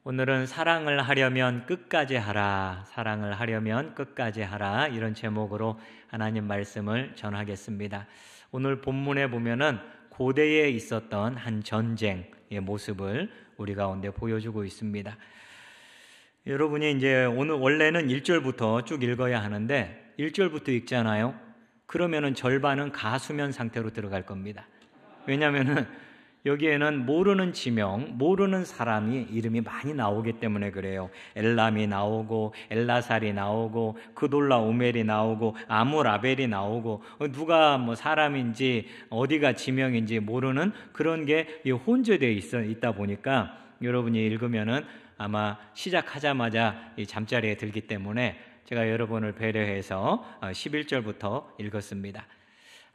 오늘은 사랑을 하려면 끝까지 하라, 사랑을 하려면 끝까지 하라, 이런 제목으로 하나님 말씀을 전하겠습니다. 오늘 본문에 보면은 고대에 있었던 한 전쟁의 모습을 우리 가운데 보여주고 있습니다. 여러분이 이제 오늘 원래는 1절부터 쭉 읽어야 하는데 1절부터 읽잖아요. 그러면은 절반은 가수면 상태로 들어갈 겁니다. 왜냐하면은 여기에는 모르는 지명, 모르는 사람이 이름이 많이 나오기 때문에 그래요. 엘람이 나오고 엘라살이 나오고 그돌라오멜이 나오고 아므라벨이 나오고 누가 뭐 사람인지 어디가 지명인지 모르는 그런 게 혼재되어 있다 보니까 여러분이 읽으면은 아마 시작하자마자 이 잠자리에 들기 때문에 제가 여러분을 배려해서 11절부터 읽었습니다.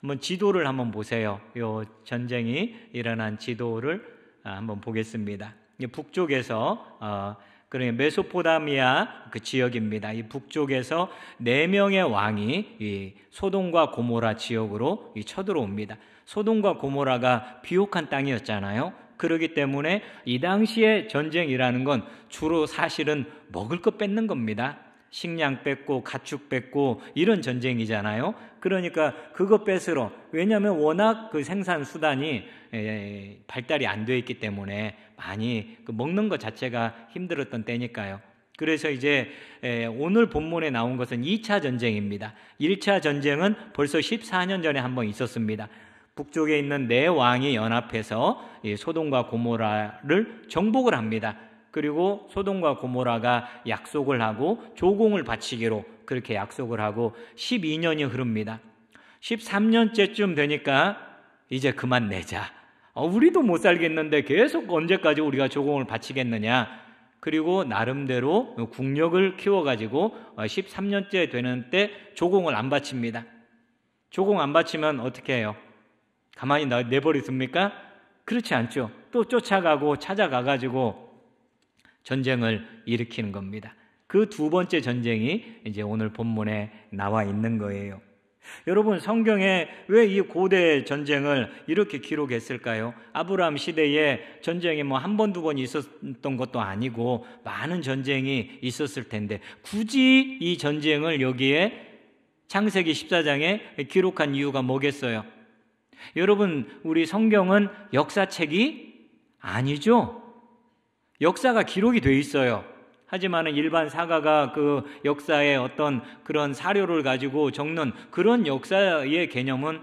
한번 지도를 한번 보세요. 이 전쟁이 일어난 지도를 한번 보겠습니다. 북쪽에서 그러니까 메소포타미아 그 지역입니다. 이 북쪽에서 4명의 왕이 이 소돔과 고모라 지역으로 쳐들어옵니다. 소돔과 고모라가 비옥한 땅이었잖아요. 그렇기 때문에 이 당시의 전쟁이라는 건 주로 사실은 먹을 것 뺏는 겁니다. 식량 뺏고 가축 뺏고 이런 전쟁이잖아요. 그러니까 그거 뺏으러, 왜냐하면 워낙 그 생산 수단이 발달이 안 돼 있기 때문에 많이 그 먹는 것 자체가 힘들었던 때니까요. 그래서 이제 오늘 본문에 나온 것은 2차 전쟁입니다. 1차 전쟁은 벌써 14년 전에 한번 있었습니다. 북쪽에 있는 4왕이 연합해서 소돔과 고모라를 정복을 합니다. 그리고 소돔과 고모라가 약속을 하고 조공을 바치기로 그렇게 약속을 하고 12년이 흐릅니다. 13년째쯤 되니까 이제 그만 내자. 우리도 못 살겠는데 계속 언제까지 우리가 조공을 바치겠느냐. 그리고 나름대로 국력을 키워가지고 13년째 되는 때 조공을 안 바칩니다. 조공 안 바치면 어떻게 해요? 가만히 내버리십니까? 그렇지 않죠. 또 쫓아가고 찾아가가지고 전쟁을 일으키는 겁니다. 그 두 번째 전쟁이 이제 오늘 본문에 나와 있는 거예요. 여러분, 성경에 왜 이 고대 전쟁을 이렇게 기록했을까요? 아브라함 시대에 전쟁이 뭐 한 번, 두 번 있었던 것도 아니고 많은 전쟁이 있었을 텐데 굳이 이 전쟁을 여기에 창세기 14장에 기록한 이유가 뭐겠어요? 여러분, 우리 성경은 역사책이 아니죠? 역사가 기록이 돼 있어요. 하지만 일반 사가가 그 역사의 어떤 그런 사료를 가지고 적는 그런 역사의 개념은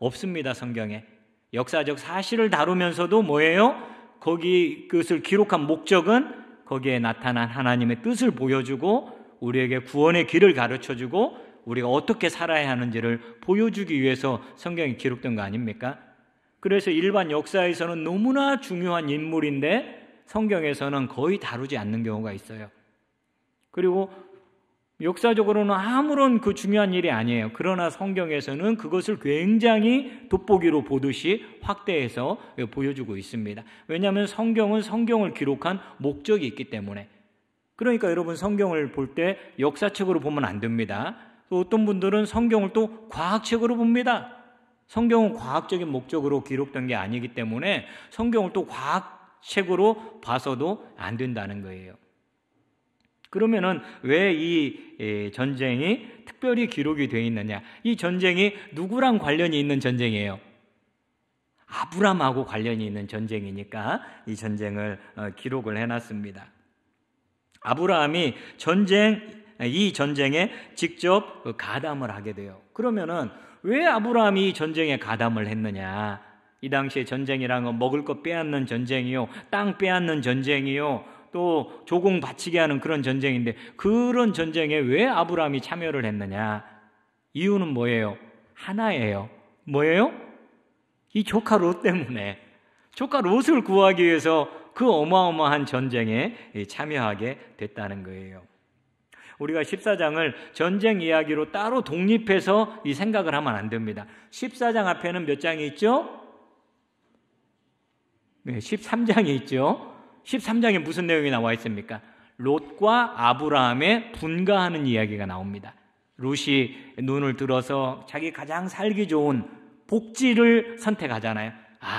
없습니다. 성경에. 역사적 사실을 다루면서도 뭐예요? 거기 그것을 기록한 목적은 거기에 나타난 하나님의 뜻을 보여주고 우리에게 구원의 길을 가르쳐주고 우리가 어떻게 살아야 하는지를 보여주기 위해서 성경이 기록된 거 아닙니까? 그래서 일반 역사에서는 너무나 중요한 인물인데 성경에서는 거의 다루지 않는 경우가 있어요. 그리고 역사적으로는 아무런 그 중요한 일이 아니에요. 그러나 성경에서는 그것을 굉장히 돋보기로 보듯이 확대해서 보여주고 있습니다. 왜냐하면 성경은 성경을 기록한 목적이 있기 때문에. 그러니까 여러분, 성경을 볼 때 역사책으로 보면 안 됩니다. 또 어떤 분들은 성경을 또 과학책으로 봅니다. 성경은 과학적인 목적으로 기록된 게 아니기 때문에 성경을 또 과학책으로 봐서도 안 된다는 거예요. 그러면은 왜 이 전쟁이 특별히 기록이 되어 있느냐? 이 전쟁이 누구랑 관련이 있는 전쟁이에요? 아브람하고 관련이 있는 전쟁이니까 이 전쟁을 기록을 해놨습니다. 아브라함이 이 전쟁에 직접 가담을 하게 돼요. 그러면은 왜 아브라함이 이 전쟁에 가담을 했느냐? 이 당시에 전쟁이란 건 먹을 것 빼앗는 전쟁이요, 땅 빼앗는 전쟁이요, 또 조공 바치게 하는 그런 전쟁인데 그런 전쟁에 왜 아브라함이 참여를 했느냐? 이유는 뭐예요? 하나예요. 뭐예요? 이 조카 롯 때문에. 조카 롯을 구하기 위해서 그 어마어마한 전쟁에 참여하게 됐다는 거예요. 우리가 14장을 전쟁 이야기로 따로 독립해서 이 생각을 하면 안 됩니다. 14장 앞에는 몇 장이 있죠? 네, 13장이 있죠. 13장에 무슨 내용이 나와 있습니까? 롯과 아브라함의 분가하는 이야기가 나옵니다. 롯이 눈을 들어서 자기 가장 살기 좋은 복지를 선택하잖아요.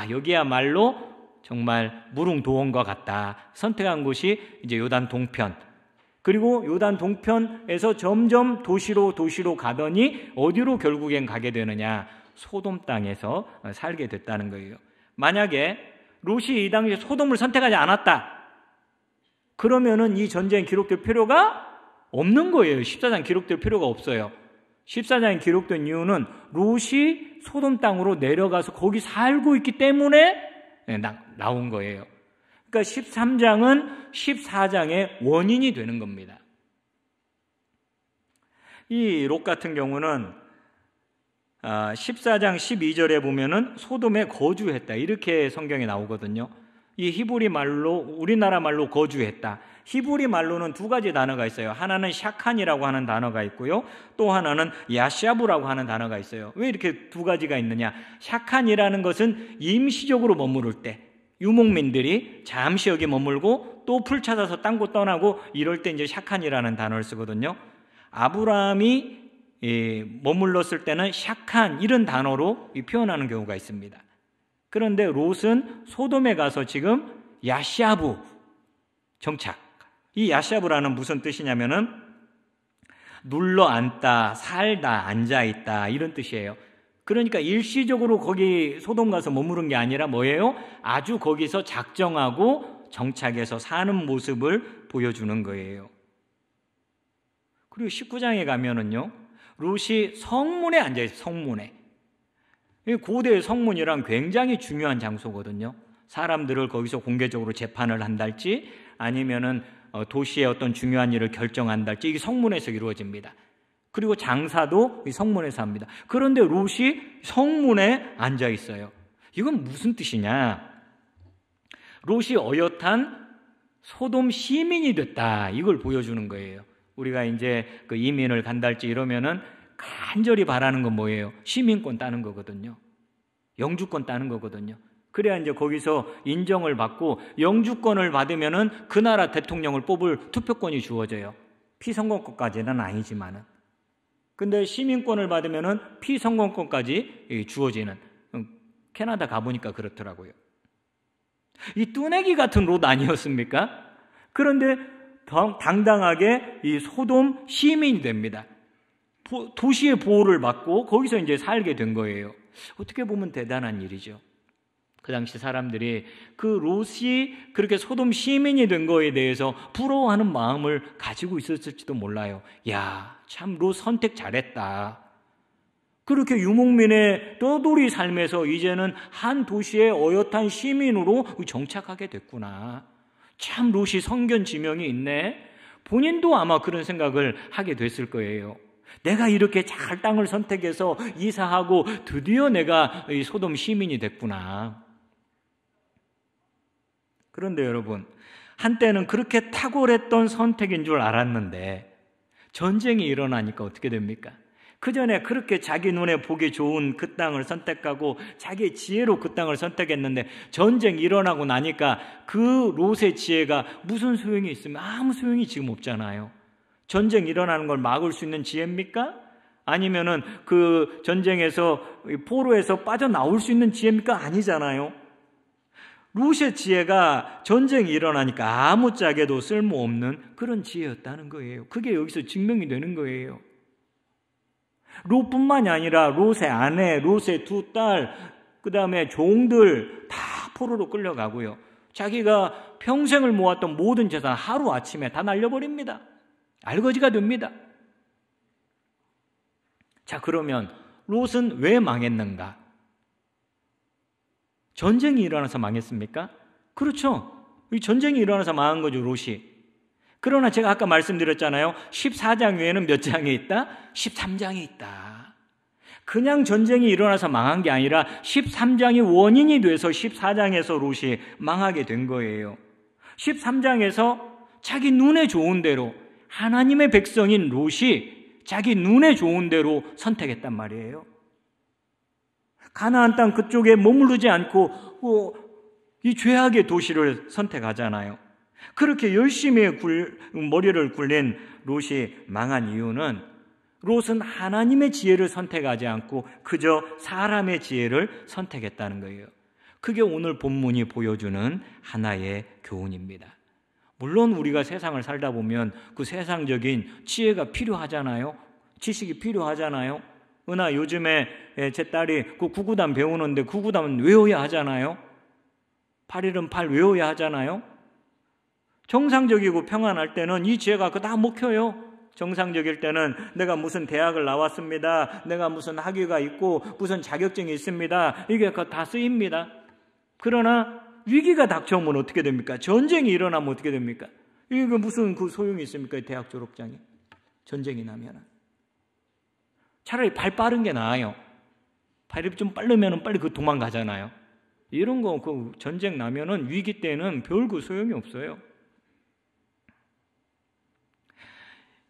여기야말로 정말 무릉도원과 같다. 선택한 곳이 이제 요단 동편. 그리고 요단 동편에서 점점 도시로 가더니 어디로 결국엔 가게 되느냐? 소돔 땅에서 살게 됐다는 거예요. 만약에 롯이 이 당시에 소돔을 선택하지 않았다. 그러면은 이 전쟁 기록될 필요가 없는 거예요. 14장 기록될 필요가 없어요. 14장에 기록된 이유는 롯이 소돔 땅으로 내려가서 거기 살고 있기 때문에 나온 거예요. 그러니까 13장은 14장의 원인이 되는 겁니다. 이 롯 같은 경우는 14장 12절에 보면은 소돔에 거주했다 이렇게 성경에 나오거든요. 이 히브리 말로, 우리나라 말로 거주했다. 히브리 말로는 두 가지 단어가 있어요. 하나는 샤칸이라고 하는 단어가 있고요. 또 하나는 야샤부라고 하는 단어가 있어요. 왜 이렇게 두 가지가 있느냐? 샤칸이라는 것은 임시적으로 머무를 때, 유목민들이 잠시 여기 머물고 또 풀 찾아서 딴 곳 떠나고 이럴 때 이제 샤칸이라는 단어를 쓰거든요. 아브라함이 머물렀을 때는 샤칸 이런 단어로 표현하는 경우가 있습니다. 그런데 롯은 소돔에 가서 지금 야샤부 정착. 이 야샤부라는 무슨 뜻이냐면은 눌러 앉다, 살다, 앉아 있다 이런 뜻이에요. 그러니까 일시적으로 거기 소돔 가서 머무른 게 아니라 뭐예요? 아주 거기서 작정하고 정착해서 사는 모습을 보여주는 거예요. 그리고 19장에 가면은요, 롯이 성문에 앉아 있어요. 성문에. 고대의 성문이란 굉장히 중요한 장소거든요. 사람들을 거기서 공개적으로 재판을 한달지 아니면은 도시의 어떤 중요한 일을 결정한달지 이게 성문에서 이루어집니다. 그리고 장사도 이 성문에서 합니다. 그런데 롯이 성문에 앉아 있어요. 이건 무슨 뜻이냐? 롯이 어엿한 소돔 시민이 됐다. 이걸 보여주는 거예요. 우리가 이제 그 이민을 간달지 이러면은 간절히 바라는 건 뭐예요? 시민권 따는 거거든요. 영주권 따는 거거든요. 그래야 이제 거기서 인정을 받고 영주권을 받으면은 그 나라 대통령을 뽑을 투표권이 주어져요. 피선거권까지는 아니지만은. 근데 시민권을 받으면은 피선거권까지 주어지는. 캐나다 가보니까 그렇더라고요. 이 뚜내기 같은 롯 아니었습니까? 그런데 당당하게 이 소돔 시민이 됩니다. 도시의 보호를 받고 거기서 이제 살게 된 거예요. 어떻게 보면 대단한 일이죠. 그 당시 사람들이 그 롯이 그렇게 소돔 시민이 된 거에 대해서 부러워하는 마음을 가지고 있었을지도 몰라요. 야, 참 롯 선택 잘했다. 그렇게 유목민의 떠돌이 삶에서 이제는 한 도시의 어엿한 시민으로 정착하게 됐구나. 참 롯이 성견지명이 있네. 본인도 아마 그런 생각을 하게 됐을 거예요. 내가 이렇게 잘 땅을 선택해서 이사하고 드디어 내가 이 소돔 시민이 됐구나. 그런데 여러분, 한때는 그렇게 탁월했던 선택인 줄 알았는데 전쟁이 일어나니까 어떻게 됩니까? 그 전에 그렇게 자기 눈에 보기 좋은 그 땅을 선택하고 자기의 지혜로 그 땅을 선택했는데 전쟁이 일어나고 나니까 그 롯의 지혜가 무슨 소용이 있으면 아무 소용이 지금 없잖아요. 전쟁 일어나는 걸 막을 수 있는 지혜입니까? 아니면은 그 전쟁에서 포로에서 빠져나올 수 있는 지혜입니까? 아니잖아요. 롯의 지혜가 전쟁이 일어나니까 아무짝에도 쓸모없는 그런 지혜였다는 거예요. 그게 여기서 증명이 되는 거예요. 롯뿐만이 아니라 롯의 아내, 롯의 두 딸, 그 다음에 종들 다 포로로 끌려가고요. 자기가 평생을 모았던 모든 재산 하루아침에 다 날려버립니다. 알거지가 됩니다. 자, 그러면 롯은 왜 망했는가? 전쟁이 일어나서 망했습니까? 그렇죠. 이 전쟁이 일어나서 망한 거죠, 롯이. 그러나 제가 아까 말씀드렸잖아요. 14장 외에는 몇 장에 있다? 13장에 있다. 그냥 전쟁이 일어나서 망한 게 아니라 13장이 원인이 돼서 14장에서 롯이 망하게 된 거예요. 13장에서 자기 눈에 좋은 대로 하나님의 백성인 롯이 자기 눈에 좋은 대로 선택했단 말이에요. 가나안 땅 그쪽에 머무르지 않고 이 죄악의 도시를 선택하잖아요. 그렇게 열심히 머리를 굴린 롯이 망한 이유는 롯은 하나님의 지혜를 선택하지 않고 그저 사람의 지혜를 선택했다는 거예요. 그게 오늘 본문이 보여주는 하나의 교훈입니다. 물론 우리가 세상을 살다 보면 그 세상적인 지혜가 필요하잖아요. 지식이 필요하잖아요. 은하 요즘에 제 딸이 그 구구단 배우는데 구구단은 외워야 하잖아요. 8일은 8 외워야 하잖아요. 정상적이고 평안할 때는 이 지혜가 다 먹혀요. 정상적일 때는 내가 무슨 대학을 나왔습니다. 내가 무슨 학위가 있고 무슨 자격증이 있습니다. 이게 다 쓰입니다. 그러나 위기가 닥쳐오면 어떻게 됩니까? 전쟁이 일어나면 어떻게 됩니까? 이게 무슨 그 소용이 있습니까? 대학 졸업장이. 전쟁이 나면. 차라리 발 빠른 게 나아요. 발이 좀 빠르면 빨리 그 도망가잖아요. 이런 거 그 전쟁 나면은 위기 때는 별 그 소용이 없어요.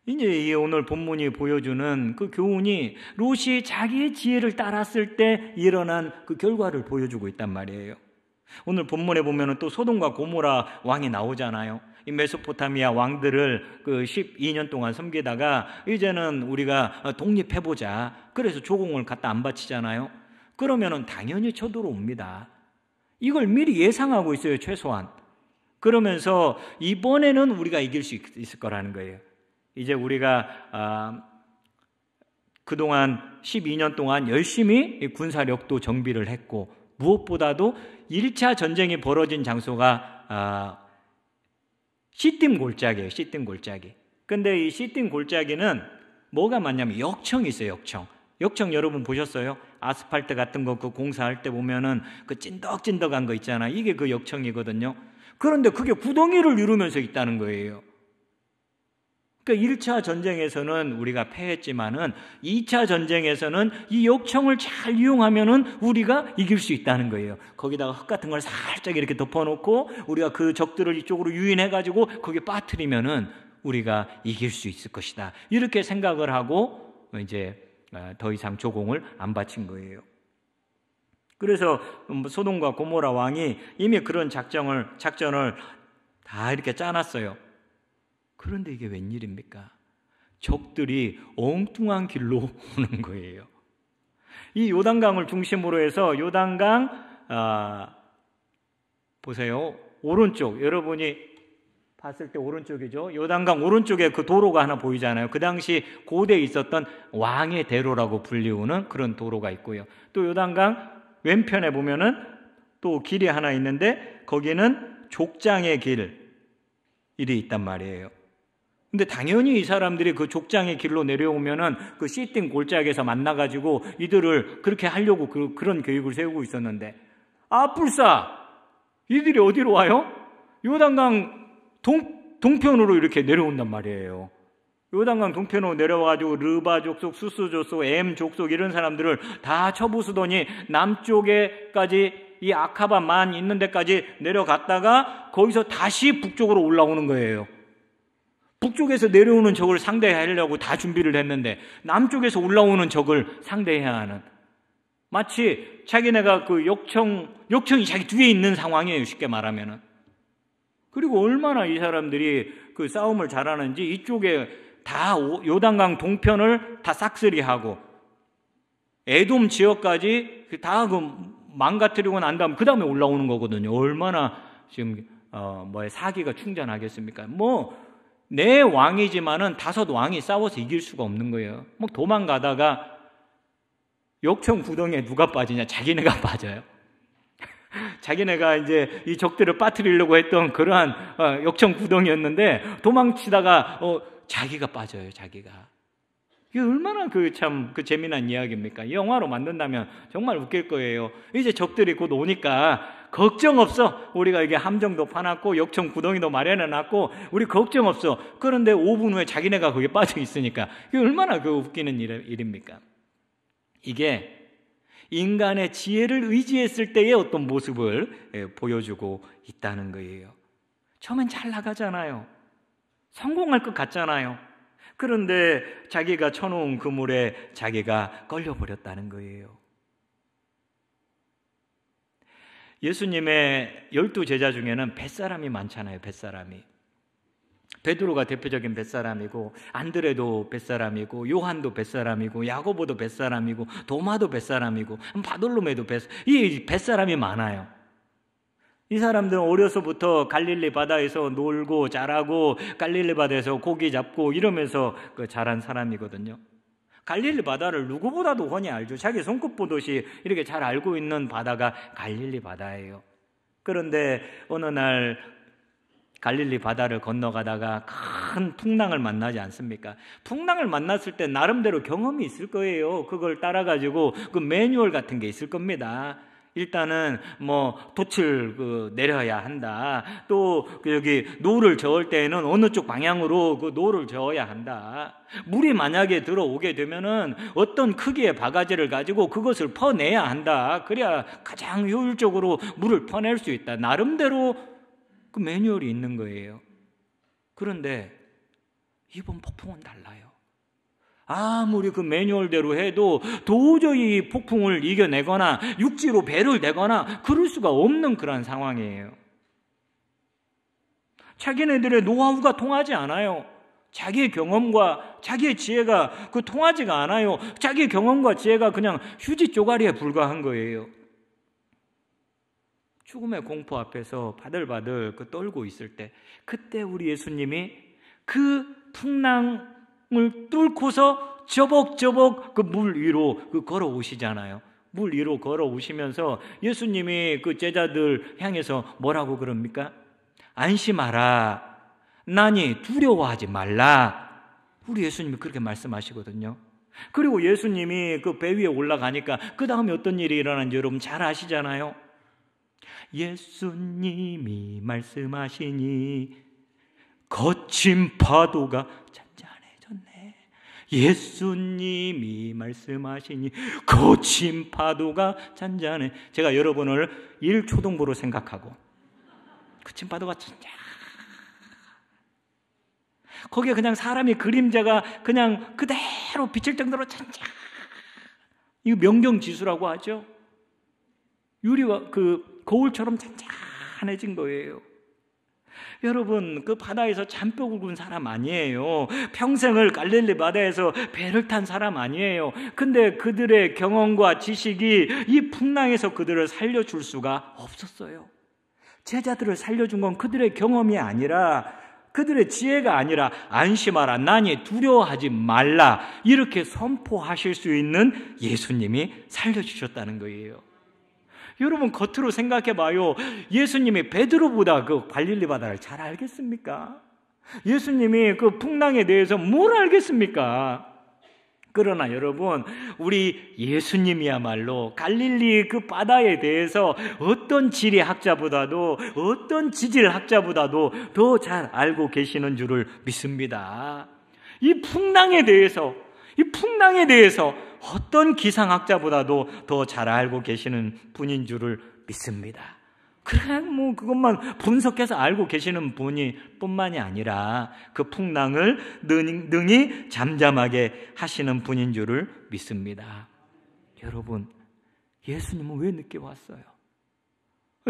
이제 오늘 본문이 보여주는 그 교훈이 롯이 자기의 지혜를 따랐을 때 일어난 그 결과를 보여주고 있단 말이에요. 오늘 본문에 보면은 또 소돔과 고모라 왕이 나오잖아요. 이 메소포타미아 왕들을 그 12년 동안 섬기다가 이제는 우리가 독립해보자. 그래서 조공을 갖다 안 바치잖아요. 그러면은 당연히 쳐들어옵니다. 이걸 미리 예상하고 있어요, 최소한. 그러면서 이번에는 우리가 이길 수 있을 거라는 거예요. 이제 우리가 그동안 12년 동안 열심히 군사력도 정비를 했고 무엇보다도 1차 전쟁이 벌어진 장소가 시딤 골짜기예요. 시딤 골짜기. 근데 이 시딤 골짜기는 뭐가 많냐면 역청이 있어요. 역청 여러분 보셨어요? 아스팔트 같은 거 그 공사할 때 보면은 그 찐덕찐덕한 거 있잖아요. 이게 그 역청이거든요. 그런데 그게 구덩이를 이루면서 있다는 거예요. 그러니까 1차 전쟁에서는 우리가 패했지만은 2차 전쟁에서는 이 역청을 잘 이용하면은 우리가 이길 수 있다는 거예요. 거기다가 흙 같은 걸 살짝 이렇게 덮어놓고 우리가 그 적들을 이쪽으로 유인해가지고 거기에 빠뜨리면은 우리가 이길 수 있을 것이다. 이렇게 생각을 하고 이제 더 이상 조공을 안 바친 거예요. 그래서 소돔과 고모라 왕이 이미 그런 작전을 다 이렇게 짜놨어요. 그런데 이게 웬일입니까? 적들이 엉뚱한 길로 오는 거예요. 이 요단강을 중심으로 해서 요단강 보세요. 오른쪽 여러분이 봤을 때 오른쪽이죠. 요단강 오른쪽에 그 도로가 하나 보이잖아요. 그 당시 고대에 있었던 왕의 대로라고 불리우는 그런 도로가 있고요. 또 요단강 왼편에 보면은 또 길이 하나 있는데 거기는 족장의 길이 있단 말이에요. 근데 당연히 이 사람들이 그 족장의 길로 내려오면은 그 시딤 골짜기에서 만나가지고 이들을 그렇게 하려고 그런 계획을 세우고 있었는데, 불사! 이들이 어디로 와요? 요단강 동편으로 이렇게 내려온단 말이에요. 요단강 동편으로 내려와가지고 르바 족속, 수스 족속, 엠 족속 이런 사람들을 다 쳐부수더니 남쪽에까지 이 아카바만 있는 데까지 내려갔다가 거기서 다시 북쪽으로 올라오는 거예요. 북쪽에서 내려오는 적을 상대하려고 다 준비를 했는데 남쪽에서 올라오는 적을 상대해야 하는, 마치 자기네가 그 역청이 자기 뒤에 있는 상황이에요, 쉽게 말하면은. 그리고 얼마나 이 사람들이 그 싸움을 잘하는지 이쪽에 다 요단강 동편을 다 싹쓸이하고 에돔 지역까지 다 그 망가뜨리고 난 다음 그 다음에 올라오는 거거든요. 얼마나 지금 사기가 충전하겠습니까? 내 왕이지만은 5 왕이 싸워서 이길 수가 없는 거예요. 도망가다가 역청 구덩이에 누가 빠지냐? 자기네가 빠져요. 자기네가 이제 이 적들을 빠뜨리려고 했던 그러한 역청 구덩이였는데 도망치다가 자기가 빠져요. 자기가. 이게 얼마나 그 재미난 이야기입니까? 영화로 만든다면 정말 웃길 거예요. 이제 적들이 곧 오니까 걱정 없어. 우리가 이게 함정도 파놨고 역청 구덩이도 마련해놨고 우리 걱정 없어. 그런데 5분 후에 자기네가 거기에 빠져 있으니까 이게 얼마나 그 웃기는 일입니까? 이게 인간의 지혜를 의지했을 때의 어떤 모습을 보여주고 있다는 거예요. 처음엔 잘 나가잖아요. 성공할 것 같잖아요. 그런데 자기가 쳐놓은 그물에 자기가 걸려버렸다는 거예요. 예수님의 12 제자 중에는 뱃사람이 많잖아요. 뱃사람이. 베드로가 대표적인 뱃사람이고, 안드레도 뱃사람이고, 요한도 뱃사람이고, 야고보도 뱃사람이고, 도마도 뱃사람이고, 바돌로메도 이 뱃사람이 많아요. 이 사람들은 어려서부터 갈릴리 바다에서 놀고 자라고 갈릴리 바다에서 고기 잡고 이러면서 자란 사람이거든요. 갈릴리 바다를 누구보다도 훤히 알죠. 자기 손끝 보듯이 이렇게 잘 알고 있는 바다가 갈릴리 바다예요. 그런데 어느 날 갈릴리 바다를 건너가다가 큰 풍랑을 만나지 않습니까? 풍랑을 만났을 때 나름대로 경험이 있을 거예요. 그걸 따라가지고 그 매뉴얼 같은 게 있을 겁니다. 일단은 돛을 내려야 한다. 또 여기 노를 저을 때에는 어느 쪽 방향으로 그 노를 저어야 한다. 물이 만약에 들어오게 되면은 어떤 크기의 바가지를 가지고 그것을 퍼내야 한다. 그래야 가장 효율적으로 물을 퍼낼 수 있다. 나름대로 그 매뉴얼이 있는 거예요. 그런데 이번 폭풍은 달라요. 아무리 그 매뉴얼대로 해도 도저히 폭풍을 이겨내거나 육지로 배를 내거나 그럴 수가 없는 그런 상황이에요. 자기네들의 노하우가 통하지 않아요. 자기의 경험과 자기의 지혜가 통하지가 않아요. 자기의 경험과 지혜가 그냥 휴지 쪼가리에 불과한 거예요. 죽음의 공포 앞에서 바들바들 떨고 있을 때, 그때 우리 예수님이 그 풍랑을 뚫고서 저벅저벅 그 물 위로 걸어오시잖아요. 물 위로 걸어오시면서 예수님이 그 제자들 향해서 뭐라고 그럽니까? 안심하라. 나니 두려워하지 말라. 우리 예수님이 그렇게 말씀하시거든요. 그리고 예수님이 그 배 위에 올라가니까 그 다음에 어떤 일이 일어나는지 여러분 잘 아시잖아요. 예수님이 말씀하시니 거친 파도가 잔잔해졌네. 예수님이 말씀하시니 거친 파도가 잔잔해. 제가 여러분을 일초등부로 생각하고 거친 파도가 잔잔, 거기에 그냥 사람의 그림자가 그냥 그대로 비칠 정도로 잔잔. 이거 명경지수라고 하죠. 유리와 거울처럼 잔잔해진 거예요. 여러분, 그 바다에서 잔뼈 굵은 사람 아니에요. 평생을 갈릴리 바다에서 배를 탄 사람 아니에요. 근데 그들의 경험과 지식이 이 풍랑에서 그들을 살려줄 수가 없었어요. 제자들을 살려준 건 그들의 경험이 아니라, 그들의 지혜가 아니라 안심하라, 나니 두려워하지 말라, 이렇게 선포하실 수 있는 예수님이 살려주셨다는 거예요. 여러분, 겉으로 생각해 봐요. 예수님이 베드로보다 그 갈릴리 바다를 잘 알겠습니까? 예수님이 그 풍랑에 대해서 뭘 알겠습니까? 그러나 여러분, 우리 예수님이야말로 갈릴리 그 바다에 대해서 어떤 지리학자보다도, 어떤 지질학자보다도 더 잘 알고 계시는 줄을 믿습니다. 이 풍랑에 대해서 어떤 기상학자보다도 더 잘 알고 계시는 분인 줄을 믿습니다. 그냥 그것만 분석해서 알고 계시는 분이 뿐만이 아니라 그 풍랑을 능히 잠잠하게 하시는 분인 줄을 믿습니다. 여러분, 예수님은 왜 늦게 왔어요?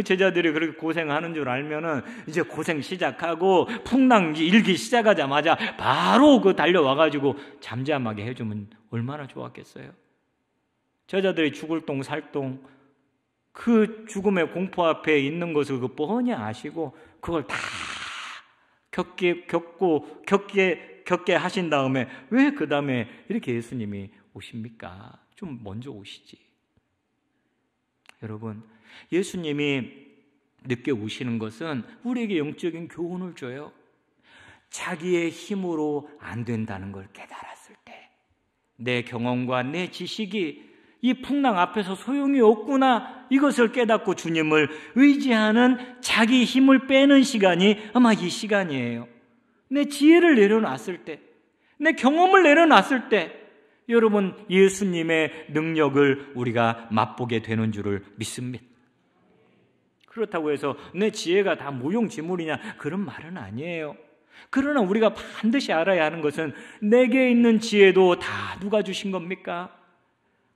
제자들이 그렇게 고생하는 줄 알면은 이제 고생 시작하고 풍랑 일기 시작하자마자 바로 달려와가지고 잠잠하게 해주면 얼마나 좋았겠어요? 제자들이 죽을 똥 살똥 그 죽음의 공포 앞에 있는 것을 뻔히 아시고 그걸 다 겪게 하신 다음에 왜 그 다음에 이렇게 예수님이 오십니까? 좀 먼저 오시지. 여러분, 예수님이 늦게 오시는 것은 우리에게 영적인 교훈을 줘요. 자기의 힘으로 안 된다는 걸 깨달았을 때, 내 경험과 내 지식이 이 풍랑 앞에서 소용이 없구나, 이것을 깨닫고 주님을 의지하는 자기 힘을 빼는 시간이 아마 이 시간이에요. 내 지혜를 내려놨을 때, 내 경험을 내려놨을 때, 여러분, 예수님의 능력을 우리가 맛보게 되는 줄을 믿습니다. 그렇다고 해서 내 지혜가 다 무용지물이냐, 그런 말은 아니에요. 그러나 우리가 반드시 알아야 하는 것은 내게 있는 지혜도 다 누가 주신 겁니까?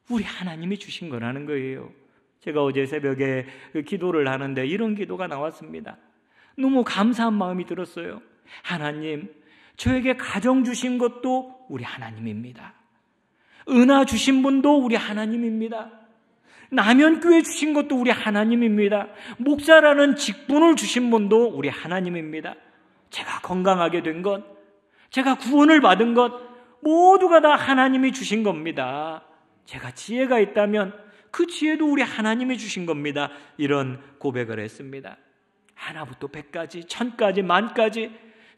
우리 하나님이 주신 거라는 거예요. 제가 어제 새벽에 기도를 하는데 이런 기도가 나왔습니다. 너무 감사한 마음이 들었어요. 하나님, 저에게 가정 주신 것도 우리 하나님입니다. 은하 주신 분도 우리 하나님입니다. 남현교회 주신 것도 우리 하나님입니다. 목사라는 직분을 주신 분도 우리 하나님입니다. 제가 건강하게 된 것, 제가 구원을 받은 것 모두가 다 하나님이 주신 겁니다. 제가 지혜가 있다면 그 지혜도 우리 하나님이 주신 겁니다. 이런 고백을 했습니다. 하나부터 100까지, 1000까지, 만까지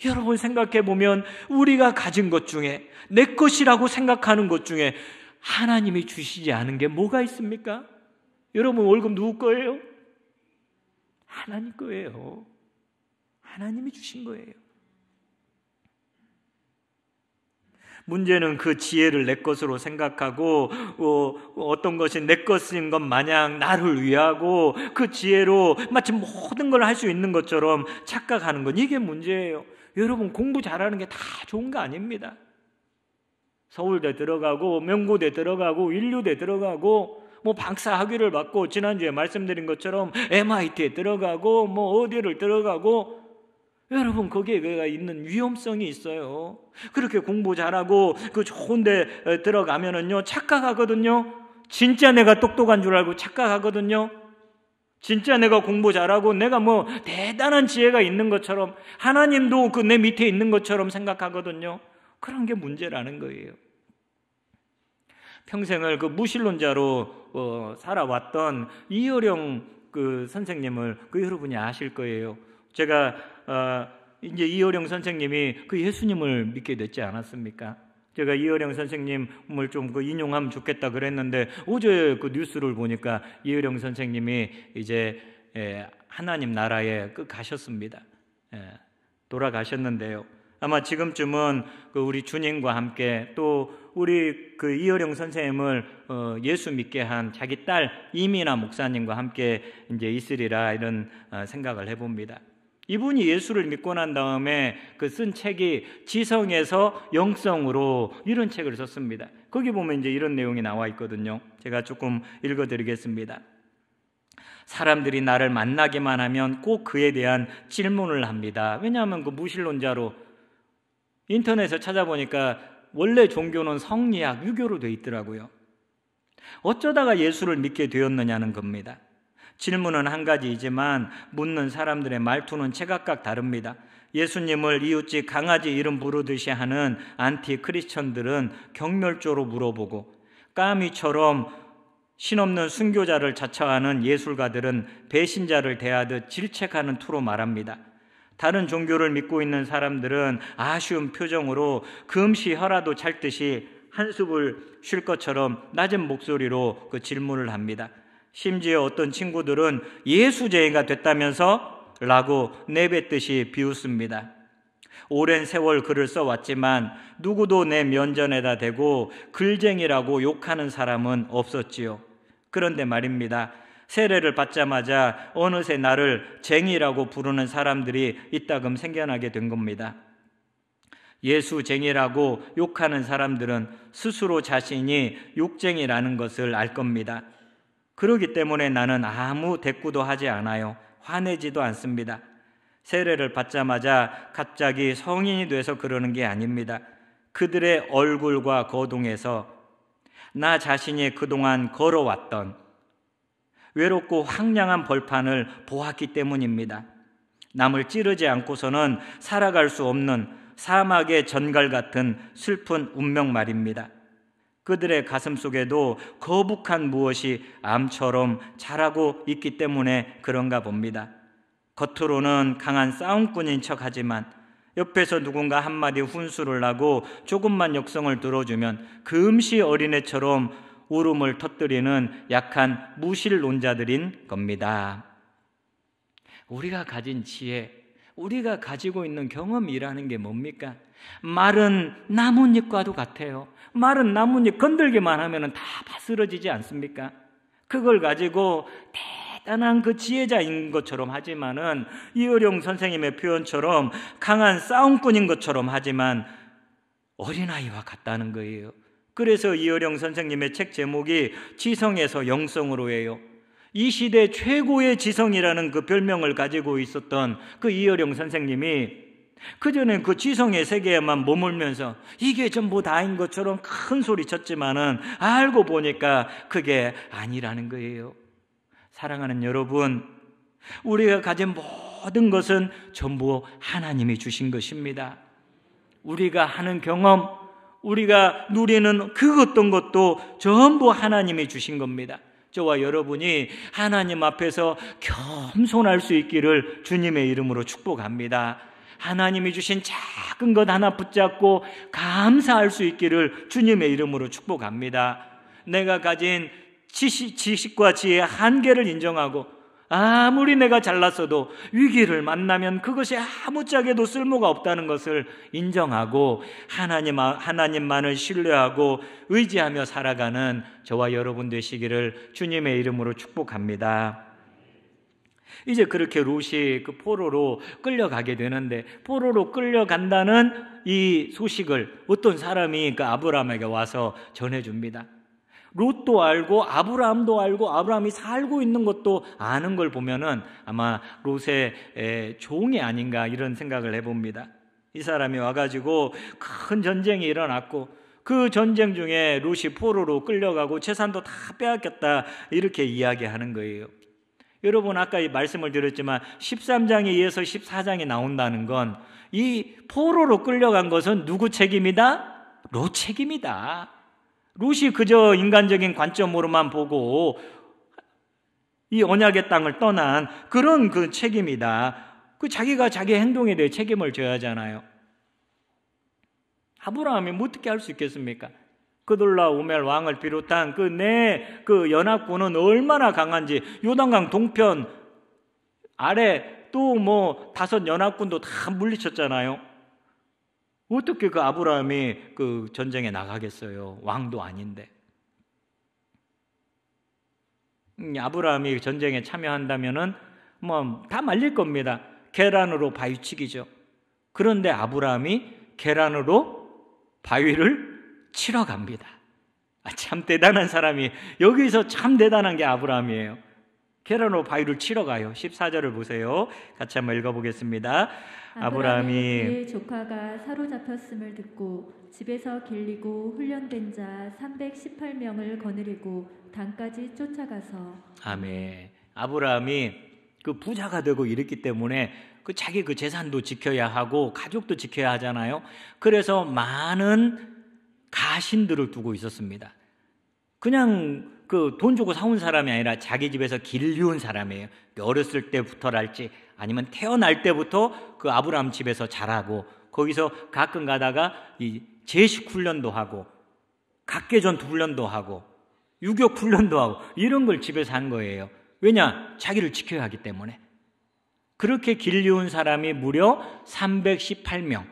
여러분 생각해 보면 우리가 가진 것 중에 내 것이라고 생각하는 것 중에 하나님이 주시지 않은 게 뭐가 있습니까? 여러분 월급 누구 거예요? 하나님 거예요. 하나님이 주신 거예요. 문제는 그 지혜를 내 것으로 생각하고 어떤 것이 내 것인 것 마냥 나를 위하고 그 지혜로 마치 모든 걸 할 수 있는 것처럼 착각하는 것, 이게 문제예요. 여러분 공부 잘하는 게 다 좋은 거 아닙니다. 서울대 들어가고 명고대 들어가고 인류대 들어가고 박사 학위를 받고 지난주에 말씀드린 것처럼 MIT에 들어가고 어디를 들어가고 여러분 거기에 있는 위험성이 있어요. 그렇게 공부 잘하고 그 좋은 데 들어가면은요 착각하거든요. 진짜 내가 똑똑한 줄 알고 착각하거든요. 진짜 내가 공부 잘하고 내가 대단한 지혜가 있는 것처럼 하나님도 그 내 밑에 있는 것처럼 생각하거든요. 그런 게 문제라는 거예요. 평생을 그 무신론자로 살아왔던 이어령 그 선생님을 여러분이 아실 거예요. 제가 이제 이어령 선생님이 그 예수님을 믿게 됐지 않았습니까? 제가 이어령 선생님을 좀 인용하면 좋겠다 그랬는데 어제 그 뉴스를 보니까 이어령 선생님이 이제 하나님 나라에 가셨습니다. 돌아가셨는데요. 아마 지금쯤은 우리 주님과 함께 또 우리 그 이어령 선생님을 예수 믿게 한 자기 딸 이민아 목사님과 함께 이제 있으리라 이런 생각을 해봅니다. 이분이 예수를 믿고 난 다음에 쓴 책이 지성에서 영성으로 이런 책을 썼습니다. 거기 보면 이제 이런 내용이 나와 있거든요. 제가 조금 읽어드리겠습니다. 사람들이 나를 만나기만 하면 꼭 그에 대한 질문을 합니다. 왜냐하면 그 무신론자로 인터넷에 찾아보니까 원래 종교는 성리학, 유교로 되어 있더라고요. 어쩌다가 예수를 믿게 되었느냐는 겁니다. 질문은 한 가지이지만 묻는 사람들의 말투는 제각각 다릅니다. 예수님을 이웃집 강아지 이름 부르듯이 하는 안티 크리스천들은 경멸조로 물어보고 까미처럼 신없는 순교자를 자처하는 예술가들은 배신자를 대하듯 질책하는 투로 말합니다. 다른 종교를 믿고 있는 사람들은 아쉬운 표정으로 금시 혀라도 찰듯이 한숨을 쉴 것처럼 낮은 목소리로 질문을 합니다. 심지어 어떤 친구들은 예수쟁이가 됐다면서 라고 내뱉듯이 비웃습니다. 오랜 세월 글을 써왔지만 누구도 내 면전에다 대고 글쟁이라고 욕하는 사람은 없었지요. 그런데 말입니다. 세례를 받자마자 어느새 나를 쟁이라고 부르는 사람들이 이따금 생겨나게 된 겁니다. 예수쟁이라고 욕하는 사람들은 스스로 자신이 욕쟁이라는 것을 알 겁니다. 그렇기 때문에 나는 아무 대꾸도 하지 않아요. 화내지도 않습니다. 세례를 받자마자 갑자기 성인이 돼서 그러는 게 아닙니다. 그들의 얼굴과 거동에서 나 자신이 그동안 걸어왔던 외롭고 황량한 벌판을 보았기 때문입니다. 남을 찌르지 않고서는 살아갈 수 없는 사막의 전갈 같은 슬픈 운명 말입니다. 그들의 가슴 속에도 거북한 무엇이 암처럼 자라고 있기 때문에 그런가 봅니다. 겉으로는 강한 싸움꾼인 척하지만 옆에서 누군가 한마디 훈수를 하고 조금만 역성을 들어주면 금시 어린애처럼 울음을 터뜨리는 약한 무신론자들인 겁니다. 우리가 가진 지혜, 우리가 가지고 있는 경험이라는 게 뭡니까? 마른 나뭇잎과도 같아요. 마른 나뭇잎 건들기만 하면 다 바스러지지 않습니까? 그걸 가지고 대단한 그 지혜자인 것처럼 하지만은 이어령 선생님의 표현처럼 강한 싸움꾼인 것처럼 하지만 어린아이와 같다는 거예요. 그래서 이어령 선생님의 책 제목이 지성에서 영성으로예요. 이 시대 최고의 지성이라는 그 별명을 가지고 있었던 그 이어령 선생님이 그전엔 그 지성의 세계에만 머물면서 이게 전부 다인 것처럼 큰 소리 쳤지만은 알고 보니까 그게 아니라는 거예요. 사랑하는 여러분, 우리가 가진 모든 것은 전부 하나님이 주신 것입니다. 우리가 하는 경험, 우리가 누리는 그 어떤 것도 전부 하나님이 주신 겁니다. 저와 여러분이 하나님 앞에서 겸손할 수 있기를 주님의 이름으로 축복합니다. 하나님이 주신 작은 것 하나 붙잡고 감사할 수 있기를 주님의 이름으로 축복합니다. 내가 가진 지식과 지혜의 한계를 인정하고 아무리 내가 잘났어도 위기를 만나면 그것이 아무짝에도 쓸모가 없다는 것을 인정하고 하나님만을 신뢰하고 의지하며 살아가는 저와 여러분 되시기를 주님의 이름으로 축복합니다. 이제 그렇게 롯이 그 포로로 끌려가게 되는데, 포로로 끌려간다는 이 소식을 어떤 사람이 그 아브라함에게 와서 전해줍니다. 롯도 알고 아브라함도 알고 아브라함이 살고 있는 것도 아는 걸 보면은 아마 롯의 종이 아닌가 이런 생각을 해봅니다. 이 사람이 와가지고 큰 전쟁이 일어났고 그 전쟁 중에 롯이 포로로 끌려가고 재산도 다 빼앗겼다 이렇게 이야기하는 거예요. 여러분, 아까 말씀을 드렸지만 13장에 이어서 14장이 나온다는 건 이 포로로 끌려간 것은 누구 책임이다? 롯 책임이다. 롯이 그저 인간적인 관점으로만 보고 이 언약의 땅을 떠난 그런 그 책임이다. 그 자기가 자기 행동에 대해 책임을 져야 하잖아요. 아브라함이 뭐 어떻게 할 수 있겠습니까? 그돌라오멜 왕을 비롯한 그 연합군은 얼마나 강한지, 요단강 동편 아래 또 뭐 5 연합군도 다 물리쳤잖아요. 어떻게 그 아브라함이 그 전쟁에 나가겠어요? 왕도 아닌데. 아브라함이 전쟁에 참여한다면은 뭐 다 말릴 겁니다. 계란으로 바위치기죠. 그런데 아브라함이 계란으로 바위를 치러 갑니다. 참 대단한 사람이, 여기서 참 대단한 게 아브라함이에요. 계란으로 바위를 치러 가요. 14절을 보세요. 같이 한번 읽어보겠습니다. 아브라함이 그의 조카가 사로잡혔음을 듣고 집에서 길리고 훈련된 자 318명을 거느리고 단까지 쫓아가서. 아멘. 아브라함이 그 부자가 되고 이랬기 때문에 그 자기 그 재산도 지켜야 하고 가족도 지켜야 하잖아요. 그래서 많은 가신들을 두고 있었습니다. 그냥 그 돈 주고 사온 사람이 아니라 자기 집에서 길리운 사람이에요. 어렸을 때부터랄지 아니면 태어날 때부터 그 아브라함 집에서 자라고 거기서 가끔 가다가 이 제식 훈련도 하고 각계전투 훈련도 하고 유격 훈련도 하고 이런 걸 집에서 한 거예요. 왜냐? 자기를 지켜야 하기 때문에. 그렇게 길리운 사람이 무려 318명,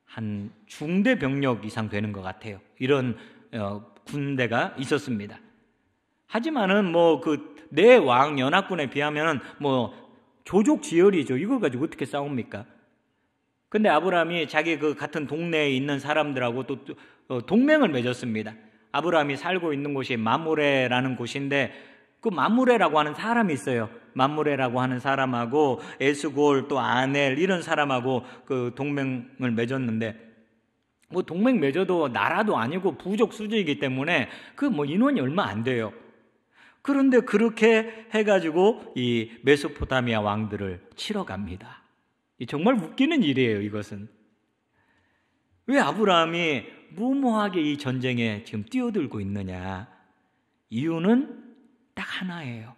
한 중대 병력 이상 되는 것 같아요. 이런 군대가 있었습니다. 하지만은 뭐 그 내 왕 연합군에 비하면은 뭐 조족지혈이죠. 이걸 가지고 어떻게 싸웁니까? 근데 아브라함이 자기 그 같은 동네에 있는 사람들하고 또 동맹을 맺었습니다. 아브라함이 살고 있는 곳이 마므레라는 곳인데 그 마므레라고 하는 사람이 있어요. 마므레라고 하는 사람하고 에스골 또 아넬 이런 사람하고 그 동맹을 맺었는데 뭐 동맹 맺어도 나라도 아니고 부족 수준이기 때문에 그 뭐 인원이 얼마 안 돼요. 그런데 그렇게 해가지고 이 메소포타미아 왕들을 치러 갑니다. 정말 웃기는 일이에요. 이것은 왜 아브라함이 무모하게 이 전쟁에 지금 뛰어들고 있느냐? 이유는 딱 하나예요.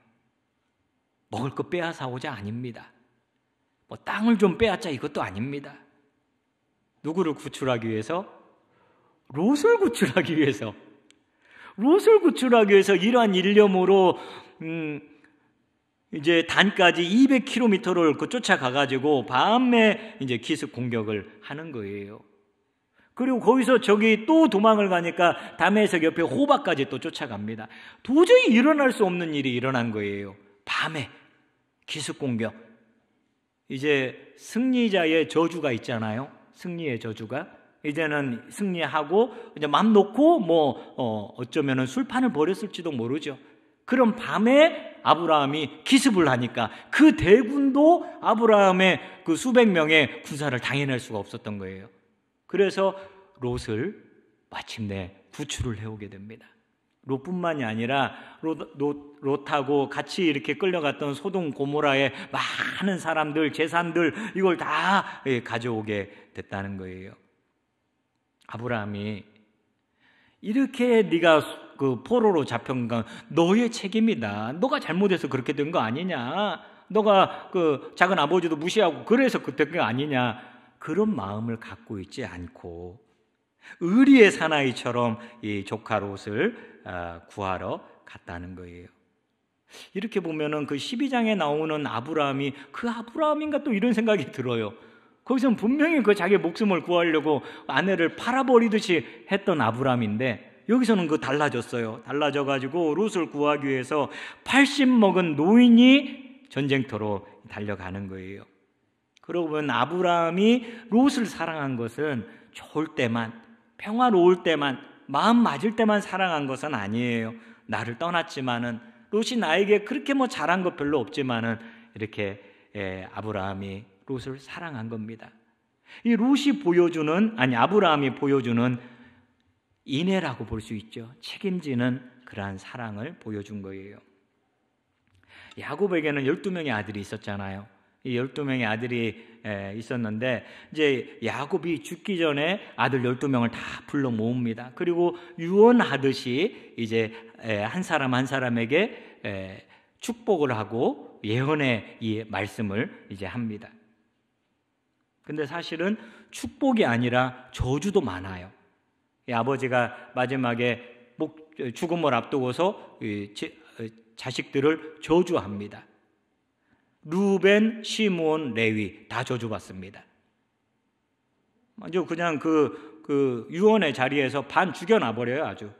먹을 거 빼앗아 오자 아닙니다. 뭐 땅을 좀 빼앗자 이것도 아닙니다. 누구를 구출하기 위해서? 롯을 구출하기 위해서. 롯을 구출하기 위해서 이러한 일념으로 이제 단까지 200km를 쫓아가가지고 밤에 이제 기습 공격을 하는 거예요. 그리고 거기서 저기 또 도망을 가니까 다메섹 옆에 호박까지 또 쫓아갑니다. 도저히 일어날 수 없는 일이 일어난 거예요. 밤에 기습 공격. 이제 승리자의 저주가 있잖아요. 승리의 저주가. 이제는 승리하고 이제 맘 놓고 어쩌면은 술판을 벌였을지도 모르죠. 그런 밤에 아브라함이 기습을 하니까 그 대군도 아브라함의 그 수백 명의 군사를 당해낼 수가 없었던 거예요. 그래서 롯을 마침내 구출을 해오게 됩니다. 롯뿐만이 아니라 롯하고 같이 이렇게 끌려갔던 소돔 고모라의 많은 사람들, 재산들, 이걸 다 가져오게 됐다는 거예요. 아브라함이 이렇게 네가 그 포로로 잡혀간 건 너의 책임이다. 너가 잘못해서 그렇게 된 거 아니냐. 너가 그 작은 아버지도 무시하고 그래서 그때 거 아니냐. 그런 마음을 갖고 있지 않고 의리의 사나이처럼 이 조카 롯을 구하러 갔다는 거예요. 이렇게 보면은 그 12장에 나오는 아브라함이 그 아브라함인가 또 이런 생각이 들어요. 거기서는 분명히 그 자기 목숨을 구하려고 아내를 팔아버리듯이 했던 아브라함인데 여기서는 그 달라졌어요. 달라져가지고 롯을 구하기 위해서 80 먹은 노인이 전쟁터로 달려가는 거예요. 그러고 보면 아브라함이 롯을 사랑한 것은 좋을 때만, 평화로울 때만, 마음 맞을 때만 사랑한 것은 아니에요. 나를 떠났지만은 롯이 나에게 그렇게 뭐 잘한 것 별로 없지만은 이렇게 아브라함이 롯을 사랑한 겁니다. 이 롯이 보여주는, 아니 아브라함이 보여주는 인애라고 볼 수 있죠. 책임지는 그러한 사랑을 보여준 거예요. 야곱에게는 12명의 아들이 있었잖아요. 이 12명의 아들이 있었는데 이제 야곱이 죽기 전에 아들 12명을 다 불러 모읍니다. 그리고 유언하듯이 이제 한 사람 한 사람에게 축복을 하고 예언의 이 말씀을 이제 합니다. 근데 사실은 축복이 아니라 저주도 많아요. 이 아버지가 마지막에 죽음을 앞두고서 자식들을 저주합니다. 루벤, 시므온, 레위 다 저주받습니다. 아주 그냥 그 유언의 자리에서 반 죽여놔버려요. 아주.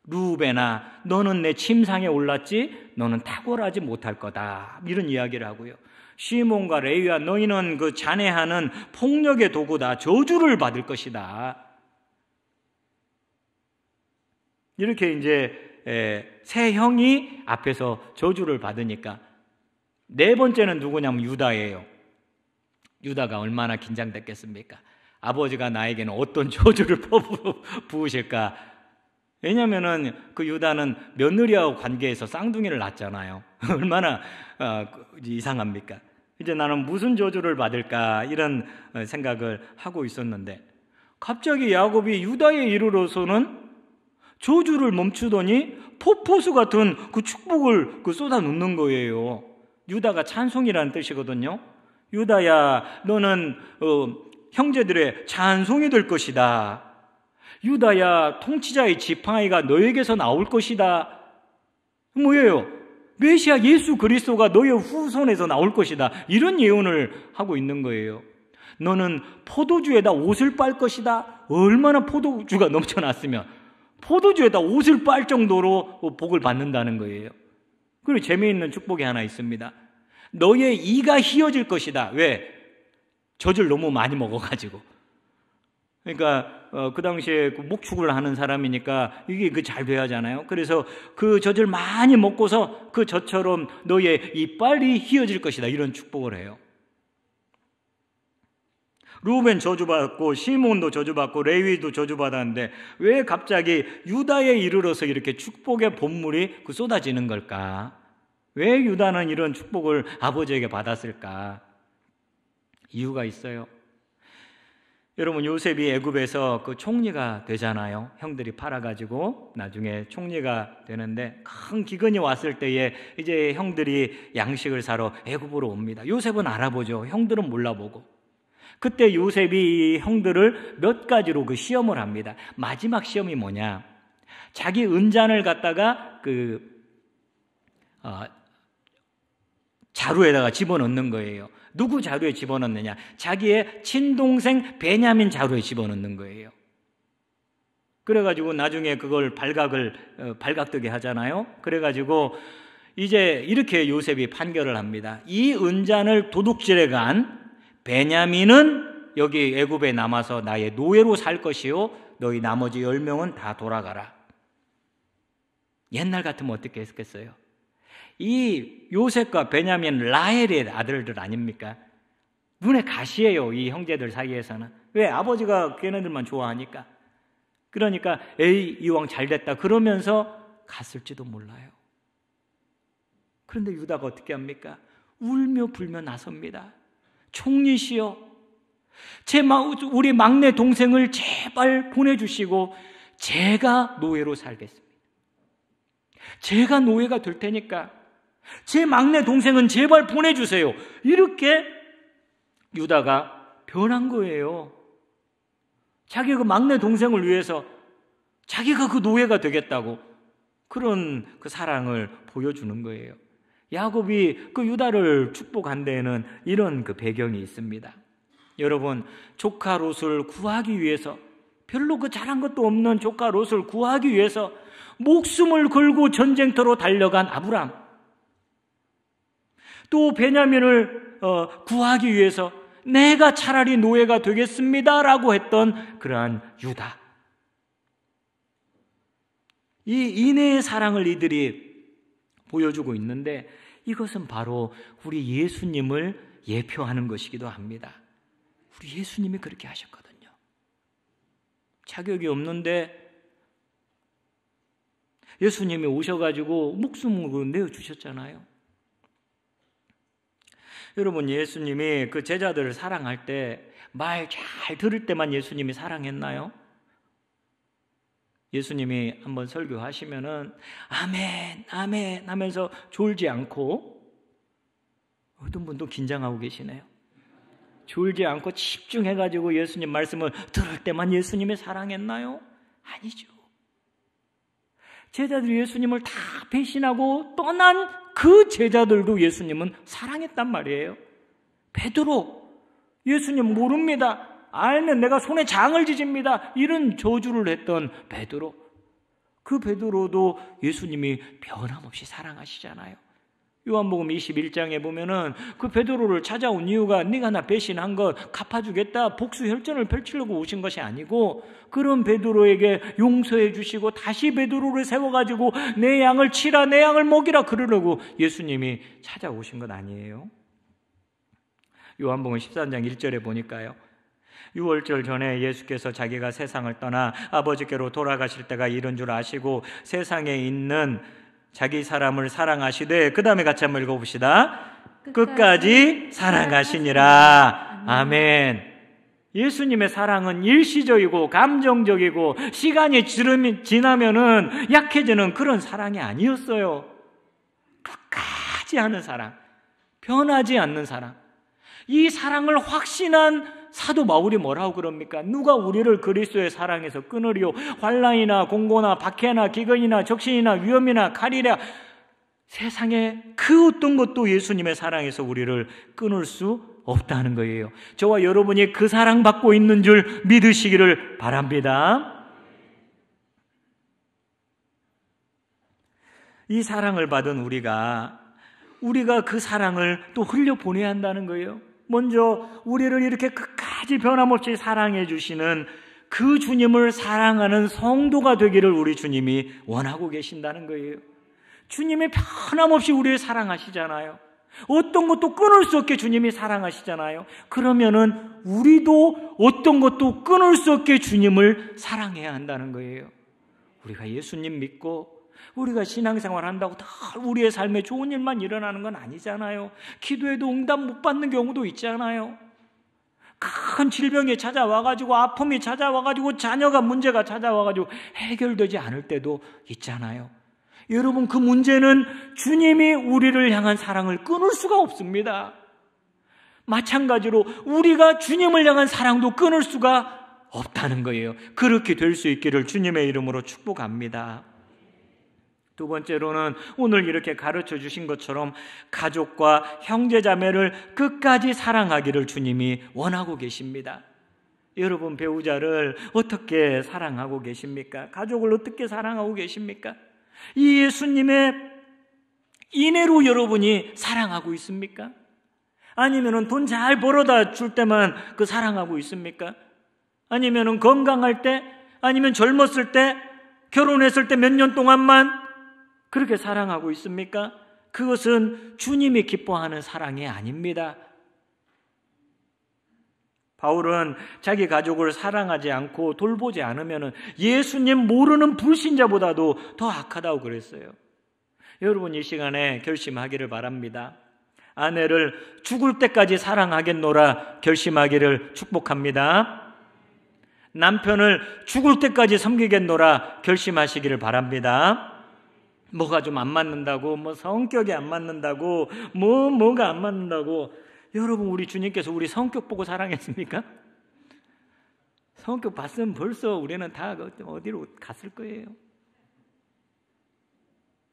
루벤아, 너는 내 침상에 올랐지? 너는 탁월하지 못할 거다. 이런 이야기를 하고요. 시몬과 레위야, 너희는 그 잔해하는 폭력의 도구다. 저주를 받을 것이다. 이렇게 이제 세 형이 앞에서 저주를 받으니까 네 번째는 누구냐면 유다예요. 유다가 얼마나 긴장됐겠습니까? 아버지가 나에게는 어떤 저주를 부으실까? 왜냐면은 그 유다는 며느리하고 관계에서 쌍둥이를 낳았잖아요. 얼마나 이상합니까? 이제 나는 무슨 저주를 받을까? 이런 생각을 하고 있었는데 갑자기 야곱이 유다에 이르러서는 저주를 멈추더니 폭포수 같은 그 축복을 쏟아 놓는 거예요. 유다가 찬송이라는 뜻이거든요. 유다야, 너는 형제들의 찬송이 될 것이다. 유다야, 통치자의 지팡이가 너에게서 나올 것이다. 뭐예요? 메시아 예수 그리스도가 너의 후손에서 나올 것이다. 이런 예언을 하고 있는 거예요. 너는 포도주에다 옷을 빨 것이다. 얼마나 포도주가 넘쳐났으면 포도주에다 옷을 빨 정도로 복을 받는다는 거예요. 그리고 재미있는 축복이 하나 있습니다. 너의 이가 휘어질 것이다. 왜? 젖을 너무 많이 먹어가지고. 그러니까 그 당시에 목축을 하는 사람이니까 이게 잘 돼야 하잖아요. 그래서 그 젖을 많이 먹고서 그 젖처럼 너의 이빨이 휘어질 것이다. 이런 축복을 해요. 루벤 저주받고 시몬도 저주받고 레위도 저주받았는데 왜 갑자기 유다에 이르러서 이렇게 축복의 본물이 쏟아지는 걸까? 왜 유다는 이런 축복을 아버지에게 받았을까? 이유가 있어요. 여러분, 요셉이 애굽에서 그 총리가 되잖아요. 형들이 팔아가지고 나중에 총리가 되는데 큰 기근이 왔을 때에 이제 형들이 양식을 사러 애굽으로 옵니다. 요셉은 알아보죠. 형들은 몰라보고. 그때 요셉이 형들을 몇 가지로 그 시험을 합니다. 마지막 시험이 뭐냐? 자기 은잔을 갖다가 자루에다가 집어넣는 거예요. 누구 자루에 집어넣느냐? 자기의 친동생 베냐민 자루에 집어넣는 거예요. 그래가지고 나중에 그걸 발각되게 하잖아요. 그래가지고 이제 이렇게 요셉이 판결을 합니다. 이 은잔을 도둑질해 간 베냐민은 여기 애굽에 남아서 나의 노예로 살 것이요 너희 나머지 10명은 다 돌아가라. 옛날 같으면 어떻게 했겠어요? 이 요셉과 베냐민 라헬의 아들들 아닙니까? 눈에 가시예요, 이 형제들 사이에서는. 왜? 아버지가 걔네들만 좋아하니까. 그러니까 에이, 이왕 잘됐다 그러면서 갔을지도 몰라요. 그런데 유다가 어떻게 합니까? 울며 불며 나섭니다. 총리시여, 우리 막내 동생을 제발 보내주시고 제가 노예로 살겠습니다. 제가 노예가 될 테니까 제 막내 동생은 제발 보내주세요. 이렇게 유다가 변한 거예요. 자기 그 막내 동생을 위해서 자기가 그 노예가 되겠다고 그런 그 사랑을 보여주는 거예요. 야곱이 그 유다를 축복한 데에는 이런 그 배경이 있습니다. 여러분, 조카 롯을 구하기 위해서, 별로 그 잘한 것도 없는 조카 롯을 구하기 위해서 목숨을 걸고 전쟁터로 달려간 아브람, 또 베냐민을 구하기 위해서 내가 차라리 노예가 되겠습니다라고 했던 그러한 유다. 이 인애의 사랑을 이들이 보여주고 있는데 이것은 바로 우리 예수님을 예표하는 것이기도 합니다. 우리 예수님이 그렇게 하셨거든요. 자격이 없는데 예수님이 오셔가지고 목숨을 내어주셨잖아요. 여러분, 예수님이 그 제자들을 사랑할 때 말 잘 들을 때만 예수님이 사랑했나요? 예수님이 한번 설교하시면은 아멘, 아멘 하면서 졸지 않고, 어떤 분도 긴장하고 계시네요. 졸지 않고 집중해가지고 예수님 말씀을 들을 때만 예수님이 사랑했나요? 아니죠. 제자들이 예수님을 다 배신하고 떠난 그 제자들도 예수님은 사랑했단 말이에요. 베드로, 예수님 모릅니다. 알면 내가 손에 장을 지집니다. 이런 저주를 했던 베드로. 그 베드로도 예수님이 변함없이 사랑하시잖아요. 요한복음 21장에 보면은 그 베드로를 찾아온 이유가 네가 나 배신한 것 갚아주겠다, 복수 혈전을 펼치려고 오신 것이 아니고 그런 베드로에게 용서해 주시고 다시 베드로를 세워가지고 내 양을 치라, 내 양을 먹이라 그러려고 예수님이 찾아오신 것 아니에요. 요한복음 13장 1절에 보니까요, 6월절 전에 예수께서 자기가 세상을 떠나 아버지께로 돌아가실 때가 이른 줄 아시고 세상에 있는 자기 사람을 사랑하시되, 그 다음에 같이 한번 읽어봅시다. 끝까지 사랑하시니라. 아멘. 예수님의 사랑은 일시적이고 감정적이고 시간이 지나면은 약해지는 그런 사랑이 아니었어요. 끝까지 하는 사랑, 변하지 않는 사랑. 이 사랑을 확신한 사도 바울이 뭐라고 그럽니까? 누가 우리를 그리스도의 사랑에서 끊으리요? 환난이나 공고나 박해나 기근이나 적신이나 위험이나 칼이라. 세상에 그 어떤 것도 예수님의 사랑에서 우리를 끊을 수 없다는 거예요. 저와 여러분이 그 사랑받고 있는 줄 믿으시기를 바랍니다. 이 사랑을 받은 우리가 그 사랑을 또 흘려보내야 한다는 거예요. 먼저 우리를 이렇게 끝까지 변함없이 사랑해 주시는 그 주님을 사랑하는 성도가 되기를 우리 주님이 원하고 계신다는 거예요. 주님이 변함없이 우리를 사랑하시잖아요. 어떤 것도 끊을 수 없게 주님이 사랑하시잖아요. 그러면은 우리도 어떤 것도 끊을 수 없게 주님을 사랑해야 한다는 거예요. 우리가 예수님 믿고 우리가 신앙생활 한다고 다 우리의 삶에 좋은 일만 일어나는 건 아니잖아요. 기도해도 응답 못 받는 경우도 있잖아요. 큰 질병이 찾아와가지고, 아픔이 찾아와가지고, 자녀가 문제가 찾아와가지고 해결되지 않을 때도 있잖아요. 여러분, 그 문제는 주님이 우리를 향한 사랑을 끊을 수가 없습니다. 마찬가지로 우리가 주님을 향한 사랑도 끊을 수가 없다는 거예요. 그렇게 될 수 있기를 주님의 이름으로 축복합니다. 두 번째로는 오늘 이렇게 가르쳐 주신 것처럼 가족과 형제자매를 끝까지 사랑하기를 주님이 원하고 계십니다. 여러분, 배우자를 어떻게 사랑하고 계십니까? 가족을 어떻게 사랑하고 계십니까? 이 예수님의 인애로 여러분이 사랑하고 있습니까? 아니면은 돈 잘 벌어다 줄 때만 그 사랑하고 있습니까? 아니면은 건강할 때, 아니면 젊었을 때, 결혼했을 때 몇 년 동안만 그렇게 사랑하고 있습니까? 그것은 주님이 기뻐하는 사랑이 아닙니다. 바울은 자기 가족을 사랑하지 않고 돌보지 않으면 예수님 모르는 불신자보다도 더 악하다고 그랬어요. 여러분, 이 시간에 결심하기를 바랍니다. 아내를 죽을 때까지 사랑하겠노라 결심하기를 축복합니다. 남편을 죽을 때까지 섬기겠노라 결심하시기를 바랍니다. 뭐가 좀 안 맞는다고, 성격이 안 맞는다고, 뭐가 안 맞는다고. 여러분, 우리 주님께서 우리 성격 보고 사랑했습니까? 성격 봤으면 벌써 우리는 다 어디로 갔을 거예요.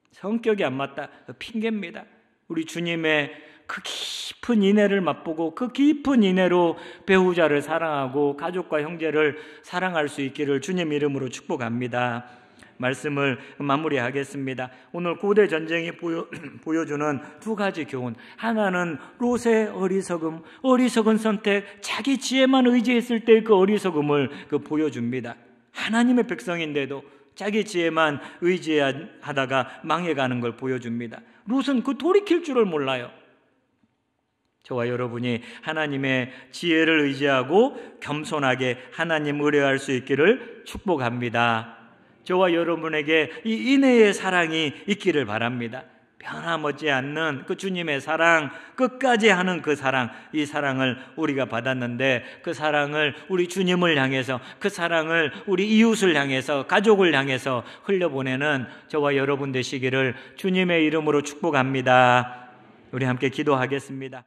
성격이 안 맞다, 핑계입니다. 우리 주님의 그 깊은 인애를 맛보고 그 깊은 인애로 배우자를 사랑하고 가족과 형제를 사랑할 수 있기를 주님 이름으로 축복합니다. 말씀을 마무리하겠습니다. 오늘 고대 전쟁이 보여주는 두 가지 교훈. 하나는 롯의 어리석은 선택, 자기 지혜만 의지했을 때 그 어리석음을 보여줍니다. 하나님의 백성인데도 자기 지혜만 의지하다가 망해가는 걸 보여줍니다. 롯은 돌이킬 줄을 몰라요. 저와 여러분이 하나님의 지혜를 의지하고 겸손하게 하나님 의뢰할 수 있기를 축복합니다. 저와 여러분에게 이 인애의 사랑이 있기를 바랍니다. 변함없지 않는 그 주님의 사랑, 끝까지 하는 그 사랑, 이 사랑을 우리가 받았는데 그 사랑을 우리 주님을 향해서, 그 사랑을 우리 이웃을 향해서, 가족을 향해서 흘려보내는 저와 여러분 되시기를 주님의 이름으로 축복합니다. 우리 함께 기도하겠습니다.